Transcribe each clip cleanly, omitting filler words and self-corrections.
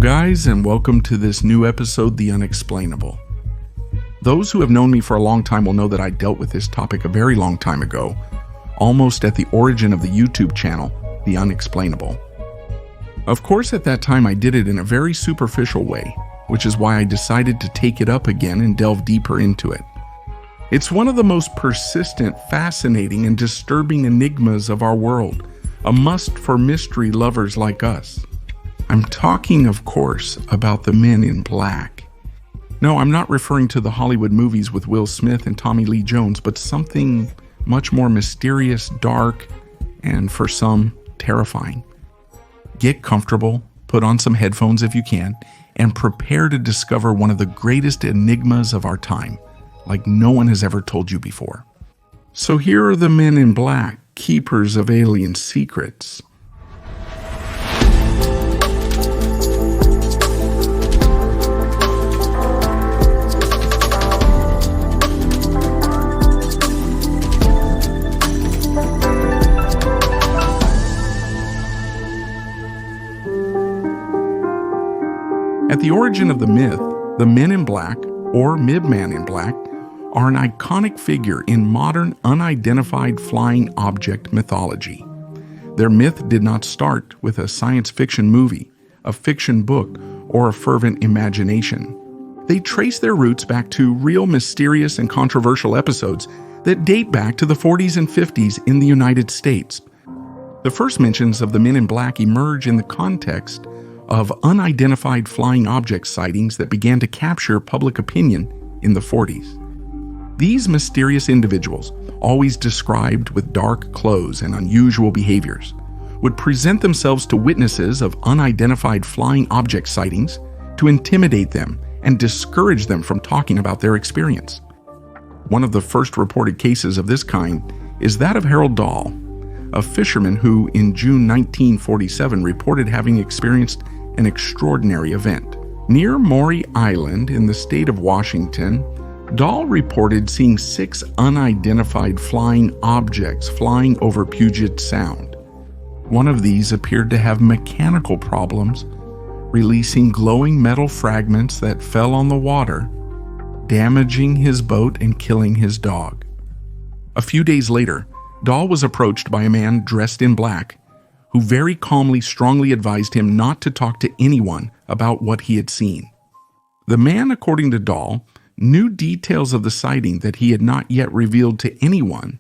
guys, and welcome to this new episode, The Unexplainable. Those who have known me for a long time will know that I dealt with this topic a very long time ago, almost at the origin of the YouTube channel, The Unexplainable. Of course, at that time I did it in a very superficial way, which is why I decided to take it up again and delve deeper into it. It's one of the most persistent, fascinating, and disturbing enigmas of our world, a must for mystery lovers like us. I'm talking, of course, about the Men in Black. No, I'm not referring to the Hollywood movies with Will Smith and Tommy Lee Jones, but something much more mysterious, dark, and for some, terrifying. Get comfortable, put on some headphones if you can, and prepare to discover one of the greatest enigmas of our time, like no one has ever told you before. So here are the Men in Black, keepers of alien secrets. At the origin of the myth, the Men in Black, or MIB-Man in Black, are an iconic figure in modern unidentified flying object mythology. Their myth did not start with a science fiction movie, a fiction book, or a fervent imagination. They trace their roots back to real mysterious and controversial episodes that date back to the 40s and 50s in the United States. The first mentions of the Men in Black emerge in the context of unidentified flying object sightings that began to capture public opinion in the 40s. These mysterious individuals, always described with dark clothes and unusual behaviors, would present themselves to witnesses of unidentified flying object sightings to intimidate them and discourage them from talking about their experience. One of the first reported cases of this kind is that of Harold Dahl, a fisherman who, in June 1947, reported having experienced an extraordinary event. Near Maury Island in the state of Washington, Dahl reported seeing 6 unidentified flying objects flying over Puget Sound. One of these appeared to have mechanical problems, releasing glowing metal fragments that fell on the water, damaging his boat and killing his dog. A few days later, Dahl was approached by a man dressed in black, who very calmly strongly advised him not to talk to anyone about what he had seen. The man, according to Dahl, knew details of the sighting that he had not yet revealed to anyone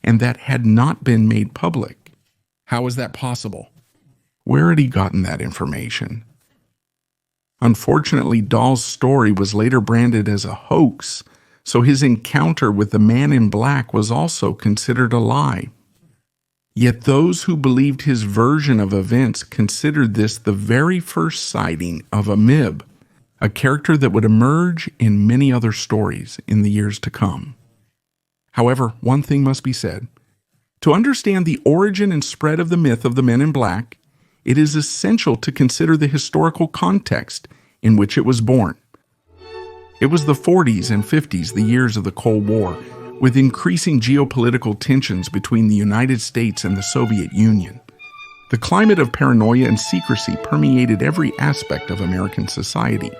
and that had not been made public. How was that possible? Where had he gotten that information? Unfortunately, Dahl's story was later branded as a hoax, so his encounter with the Man in Black was also considered a lie. Yet those who believed his version of events considered this the very first sighting of a MIB, a character that would emerge in many other stories in the years to come. However, one thing must be said. To understand the origin and spread of the myth of the Men in Black, it is essential to consider the historical context in which it was born. It was the 40s and 50s, the years of the Cold War, with increasing geopolitical tensions between the United States and the Soviet Union. The climate of paranoia and secrecy permeated every aspect of American society.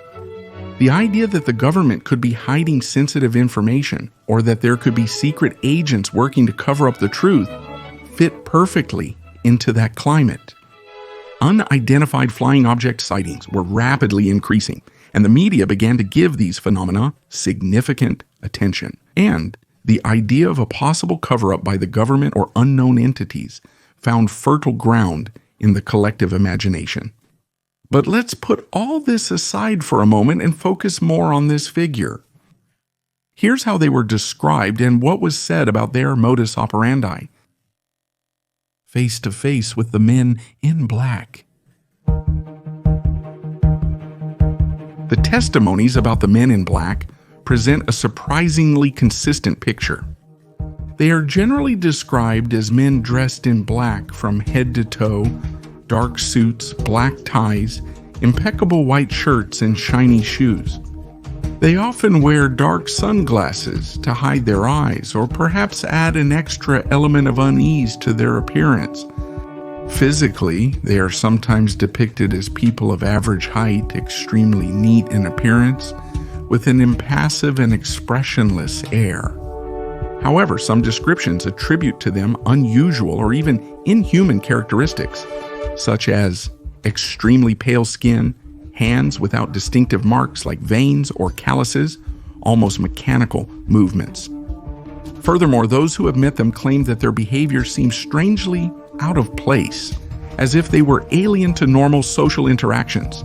The idea that the government could be hiding sensitive information or that there could be secret agents working to cover up the truth fit perfectly into that climate. Unidentified flying object sightings were rapidly increasing, and the media began to give these phenomena significant attention. And the idea of a possible cover-up by the government or unknown entities found fertile ground in the collective imagination. But let's put all this aside for a moment and focus more on this figure. Here's how they were described and what was said about their modus operandi. Face to face with the Men in Black. The testimonies about the Men in Black present a surprisingly consistent picture. They are generally described as men dressed in black from head to toe, dark suits, black ties, impeccable white shirts, and shiny shoes. They often wear dark sunglasses to hide their eyes or perhaps add an extra element of unease to their appearance. Physically, they are sometimes depicted as people of average height, extremely neat in appearance, with an impassive and expressionless air. However, some descriptions attribute to them unusual or even inhuman characteristics, such as extremely pale skin, hands without distinctive marks like veins or calluses, almost mechanical movements. Furthermore, those who have met them claim that their behavior seems strangely out of place, as if they were alien to normal social interactions.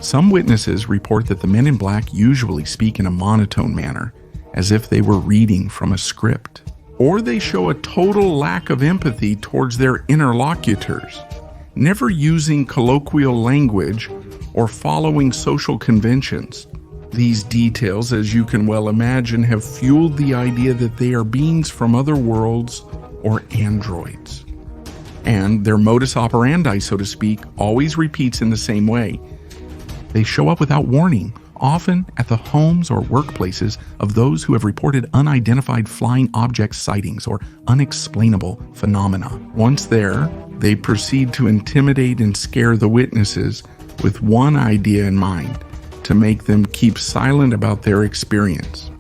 Some witnesses report that the men in black usually speak in a monotone manner, as if they were reading from a script, or they show a total lack of empathy towards their interlocutors, never using colloquial language or following social conventions. These details, as you can well imagine, have fueled the idea that they are beings from other worlds or androids. And their modus operandi, so to speak, always repeats in the same way. They show up without warning, often at the homes or workplaces of those who have reported unidentified flying object sightings or unexplainable phenomena. Once there, they proceed to intimidate and scare the witnesses with one idea in mind: to make them keep silent about their experience.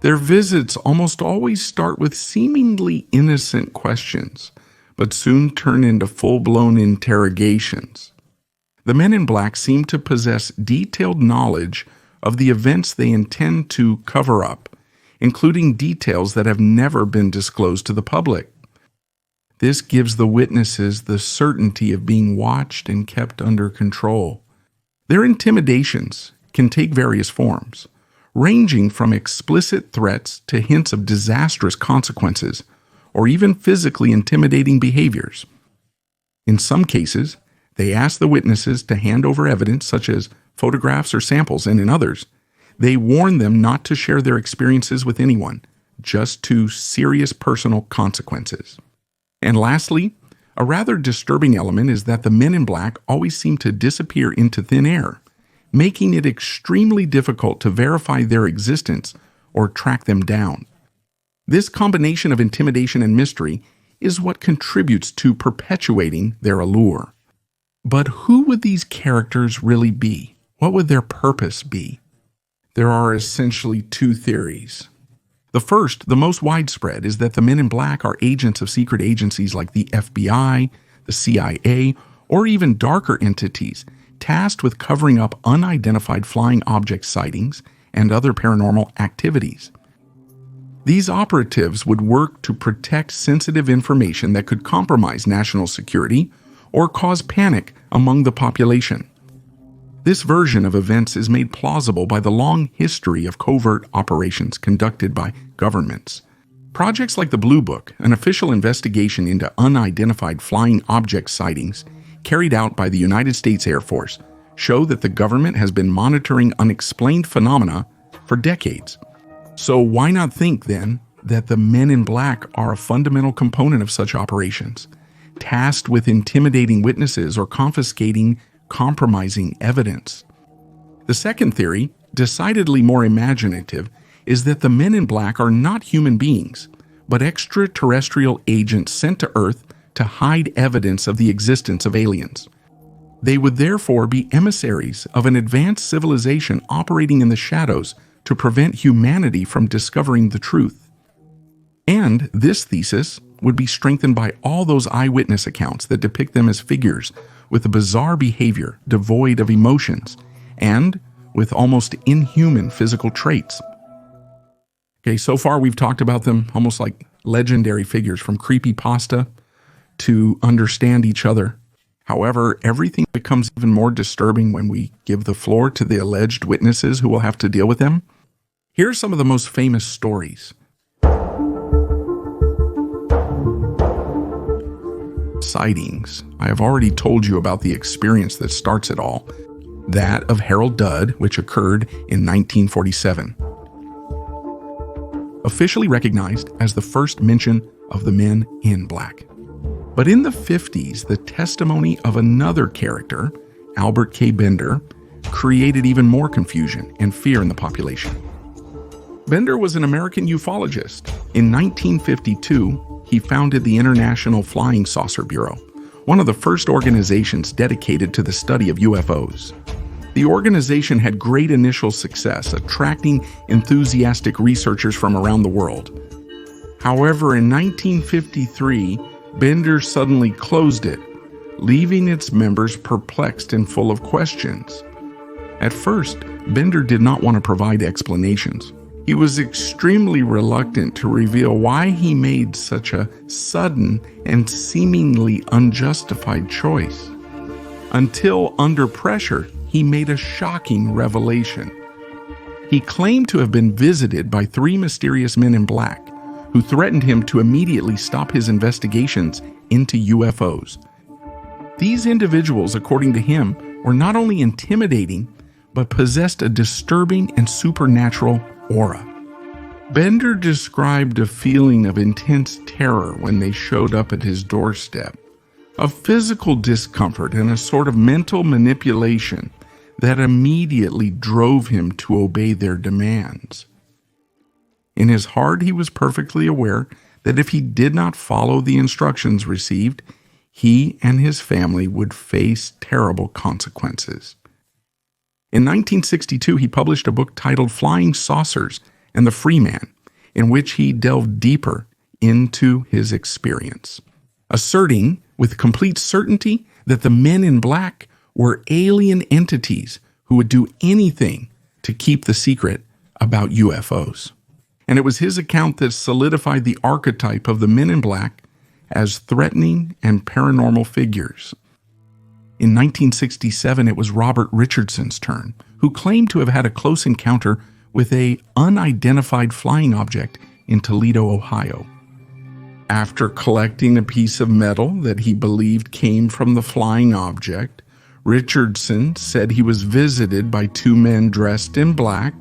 Their visits almost always start with seemingly innocent questions, but soon turn into full-blown interrogations. The men in black seem to possess detailed knowledge of the events they intend to cover up, including details that have never been disclosed to the public. This gives the witnesses the certainty of being watched and kept under control. Their intimidations can take various forms, ranging from explicit threats to hints of disastrous consequences, or even physically intimidating behaviors. In some cases, they ask the witnesses to hand over evidence such as photographs or samples, and in others, they warn them not to share their experiences with anyone, just to serious personal consequences. And lastly, a rather disturbing element is that the men in black always seem to disappear into thin air, making it extremely difficult to verify their existence or track them down. This combination of intimidation and mystery is what contributes to perpetuating their allure. But who would these characters really be? What would their purpose be? There are essentially two theories. The first, the most widespread, is that the men in black are agents of secret agencies like the FBI, the CIA, or even darker entities tasked with covering up unidentified flying object sightings and other paranormal activities. These operatives would work to protect sensitive information that could compromise national security or cause panic among the population. This version of events is made plausible by the long history of covert operations conducted by governments. Projects like the Blue Book, an official investigation into unidentified flying object sightings carried out by the United States Air Force, show that the government has been monitoring unexplained phenomena for decades. So why not think, then, that the men in black are a fundamental component of such operations, tasked with intimidating witnesses or confiscating compromising evidence? The second theory, decidedly more imaginative, is that the men in black are not human beings, but extraterrestrial agents sent to Earth to hide evidence of the existence of aliens. They would therefore be emissaries of an advanced civilization operating in the shadows to prevent humanity from discovering the truth. And this thesis would be strengthened by all those eyewitness accounts that depict them as figures with a bizarre behavior devoid of emotions and with almost inhuman physical traits. Okay, so far we've talked about them almost like legendary figures, from creepypasta to understand each other. However, everything becomes even more disturbing when we give the floor to the alleged witnesses who will have to deal with them. Here are some of the most famous stories. Sightings. I have already told you about the experience that starts it all, that of Harold Dudd, which occurred in 1947. Officially recognized as the first mention of the men in black. But in the 50s, the testimony of another character, Albert K. Bender, created even more confusion and fear in the population. Bender was an American ufologist. In 1952, he founded the International Flying Saucer Bureau, one of the first organizations dedicated to the study of UFOs. The organization had great initial success, attracting enthusiastic researchers from around the world. However, in 1953, Bender suddenly closed it, leaving its members perplexed and full of questions. At first, Bender did not want to provide explanations. He was extremely reluctant to reveal why he made such a sudden and seemingly unjustified choice. Until, under pressure, he made a shocking revelation. He claimed to have been visited by 3 mysterious men in black who threatened him to immediately stop his investigations into UFOs. These individuals, according to him, were not only intimidating, but possessed a disturbing and supernatural aura. Bender described a feeling of intense terror when they showed up at his doorstep, a physical discomfort and a sort of mental manipulation that immediately drove him to obey their demands. In his heart, he was perfectly aware that if he did not follow the instructions received, he and his family would face terrible consequences. In 1962, he published a book titled Flying Saucers and the Free Man, in which he delved deeper into his experience, asserting with complete certainty that the men in black were alien entities who would do anything to keep the secret about UFOs. And it was his account that solidified the archetype of the men in black as threatening and paranormal figures. In 1967, it was Robert Richardson's turn, who claimed to have had a close encounter with an unidentified flying object in Toledo, Ohio. After collecting a piece of metal that he believed came from the flying object, Richardson said he was visited by 2 men dressed in black.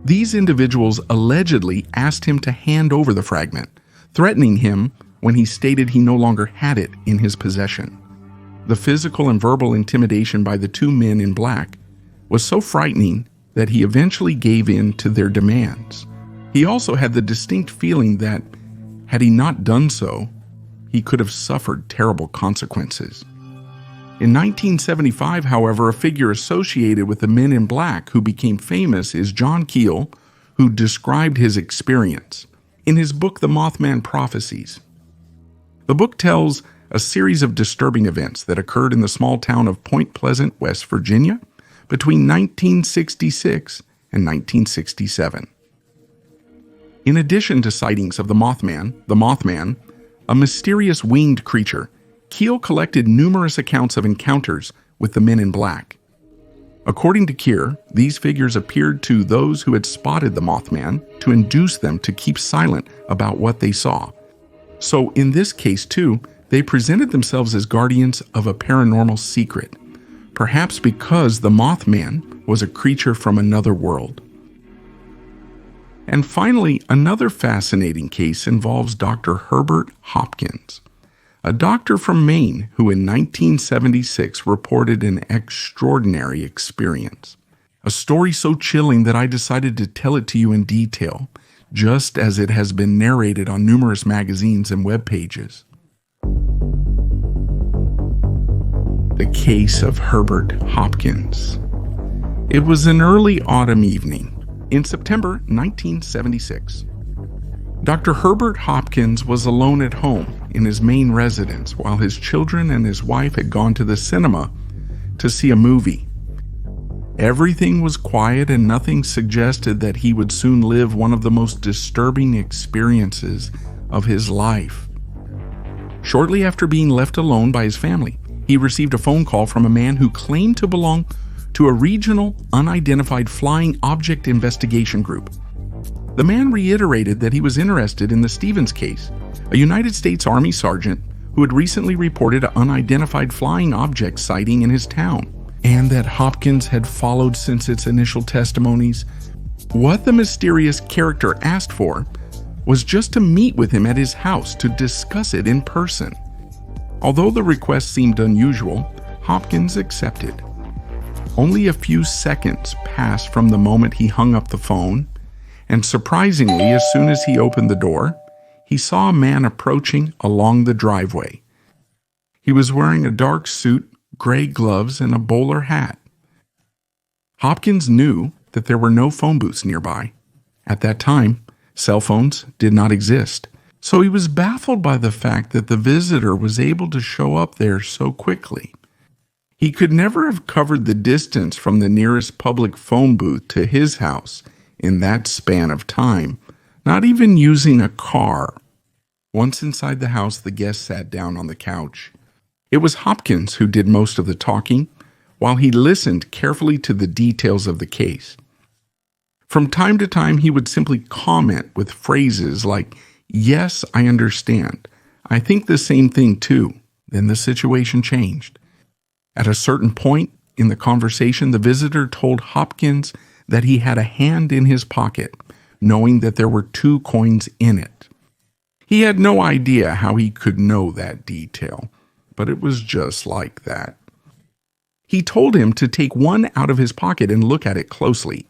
These individuals allegedly asked him to hand over the fragment, threatening him when he stated he no longer had it in his possession. The physical and verbal intimidation by the 2 men in black was so frightening that he eventually gave in to their demands. He also had the distinct feeling that, had he not done so, he could have suffered terrible consequences. In 1975, however, a figure associated with the men in black who became famous is John Keel, who described his experience in his book, The Mothman Prophecies. The book tells a series of disturbing events that occurred in the small town of Point Pleasant, West Virginia, between 1966 and 1967. In addition to sightings of the Mothman, a mysterious winged creature, Keel collected numerous accounts of encounters with the men in black. According to Keir, these figures appeared to those who had spotted the Mothman to induce them to keep silent about what they saw. So in this case too, they presented themselves as guardians of a paranormal secret, perhaps because the Mothman was a creature from another world. And finally, another fascinating case involves Dr. Herbert Hopkins, a doctor from Maine who in 1976 reported an extraordinary experience. A story so chilling that I decided to tell it to you in detail, just as it has been narrated on numerous magazines and web pages. The case of Herbert Hopkins. It was an early autumn evening in September 1976. Dr. Herbert Hopkins was alone at home in his Maine residence while his children and his wife had gone to the cinema to see a movie. Everything was quiet and nothing suggested that he would soon live one of the most disturbing experiences of his life. Shortly after being left alone by his family, he received a phone call from a man who claimed to belong to a regional, unidentified flying object investigation group. The man reiterated that he was interested in the Stevens case, a United States Army sergeant who had recently reported an unidentified flying object sighting in his town, and that Hopkins had followed since its initial testimonies. What the mysterious character asked for was just to meet with him at his house to discuss it in person. Although the request seemed unusual, Hopkins accepted. Only a few seconds passed from the moment he hung up the phone And surprisingly, as soon as he opened the door, he saw a man approaching along the driveway. He was wearing a dark suit, gray gloves, and a bowler hat. Hopkins knew that there were no phone booths nearby. At that time, cell phones did not exist, so he was baffled by the fact that the visitor was able to show up there so quickly. He could never have covered the distance from the nearest public phone booth to his house in that span of time, not even using a car. Once inside the house, the guest sat down on the couch. It was Hopkins who did most of the talking, while he listened carefully to the details of the case. From time to time, he would simply comment with phrases like, "Yes, I understand. I think the same thing too." Then the situation changed. At a certain point in the conversation, the visitor told Hopkins that he had a hand in his pocket, knowing that there were 2 coins in it. He had no idea how he could know that detail, but it was just like that. He told him to take one out of his pocket and look at it closely.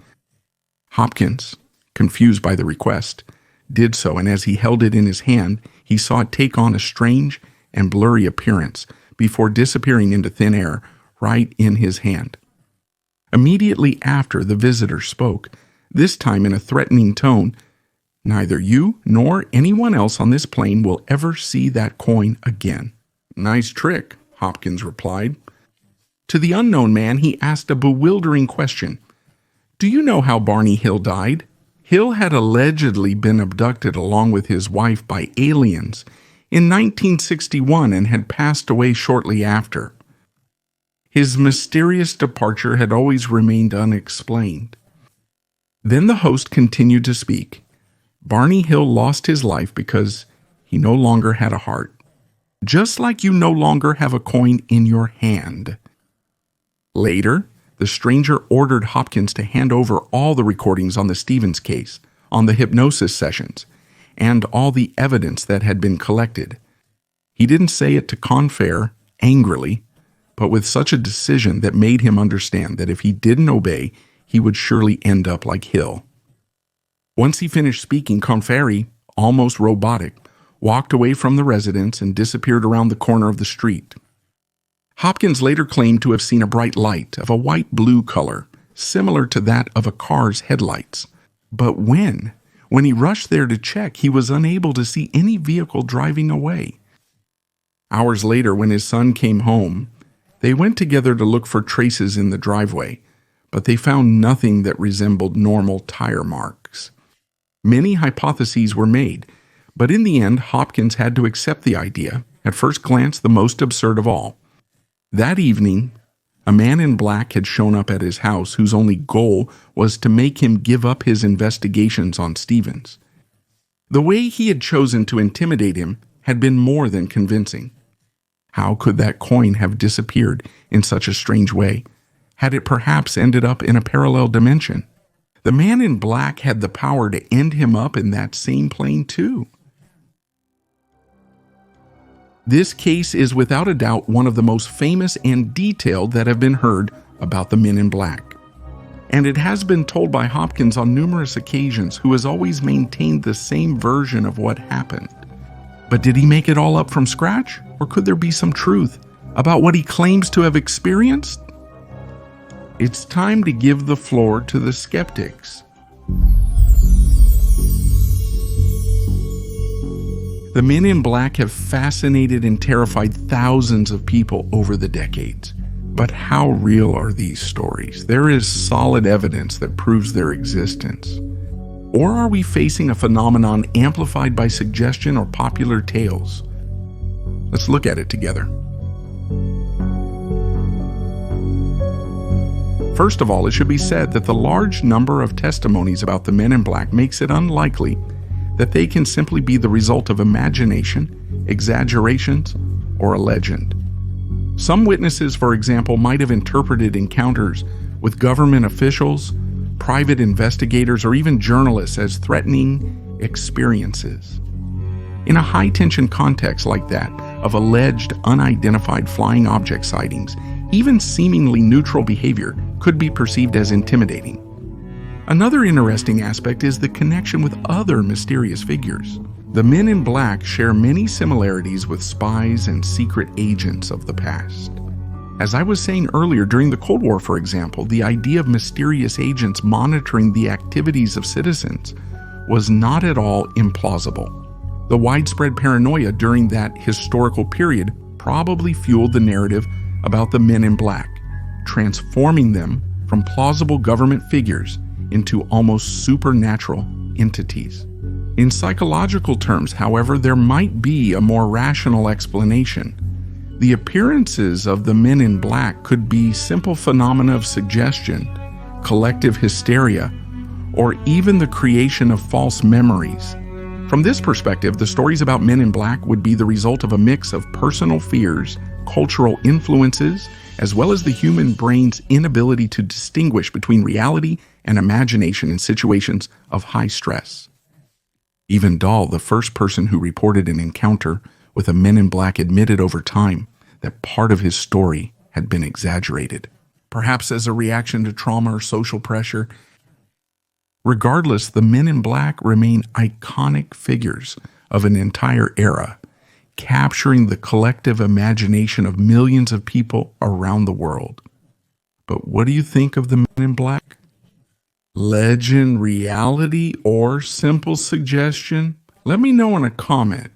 Hopkins, confused by the request, did so, and as he held it in his hand, he saw it take on a strange and blurry appearance before disappearing into thin air right in his hand. Immediately after, the visitor spoke, this time in a threatening tone. "Neither you nor anyone else on this plane will ever see that coin again." "Nice trick," Hopkins replied. To the unknown man, he asked a bewildering question. "Do you know how Barney Hill died?" Hill had allegedly been abducted along with his wife by aliens in 1961 and had passed away shortly after. His mysterious departure had always remained unexplained. Then the host continued to speak. Barney Hill lost his life because he no longer had a heart, just like you no longer have a coin in your hand. Later, the stranger ordered Hopkins to hand over all the recordings on the Stevens case, on the hypnosis sessions, and all the evidence that had been collected. He didn't say it to Confair angrily, but with such a decision that made him understand that if he didn't obey, he would surely end up like Hill. Once he finished speaking, Conferri, almost robotic, walked away from the residence and disappeared around the corner of the street. Hopkins later claimed to have seen a bright light of a white-blue color, similar to that of a car's headlights. But when he rushed there to check, he was unable to see any vehicle driving away. Hours later, when his son came home, they went together to look for traces in the driveway, but they found nothing that resembled normal tire marks. Many hypotheses were made, but in the end, Hopkins had to accept the idea, at first glance the most absurd of all. That evening, a man in black had shown up at his house whose only goal was to make him give up his investigations on Stevens. The way he had chosen to intimidate him had been more than convincing. How could that coin have disappeared in such a strange way? Had it perhaps ended up in a parallel dimension? The man in black had the power to end him up in that same plane too. This case is without a doubt one of the most famous and detailed that have been heard about the men in black. And it has been told by Hopkins on numerous occasions, who has always maintained the same version of what happened. But did he make it all up from scratch? Or could there be some truth about what he claims to have experienced? It's time to give the floor to the skeptics. The men in black have fascinated and terrified thousands of people over the decades. But how real are these stories? There is solid evidence that proves their existence. Or are we facing a phenomenon amplified by suggestion or popular tales? Let's look at it together. First of all, it should be said that the large number of testimonies about the men in black makes it unlikely that they can simply be the result of imagination, exaggerations, or a legend. Some witnesses, for example, might have interpreted encounters with government officials, private investigators, or even journalists as threatening experiences. In a high-tension context like that of alleged unidentified flying object sightings, even seemingly neutral behavior could be perceived as intimidating. Another interesting aspect is the connection with other mysterious figures. The Men in Black share many similarities with spies and secret agents of the past. As I was saying earlier, during the Cold War, for example, the idea of mysterious agents monitoring the activities of citizens was not at all implausible. The widespread paranoia during that historical period probably fueled the narrative about the Men in Black, transforming them from plausible government figures into almost supernatural entities. In psychological terms, however, there might be a more rational explanation. The appearances of the Men in Black could be simple phenomena of suggestion, collective hysteria, or even the creation of false memories. From this perspective, the stories about Men in Black would be the result of a mix of personal fears, cultural influences, as well as the human brain's inability to distinguish between reality and imagination in situations of high stress. Even Dahl, the first person who reported an encounter with a Men in Black, admitted over time that part of his story had been exaggerated, perhaps as a reaction to trauma or social pressure. Regardless, the Men in Black remain iconic figures of an entire era, capturing the collective imagination of millions of people around the world. But what do you think of the Men in Black? Legend, reality, or simple suggestion? Let me know in a comment.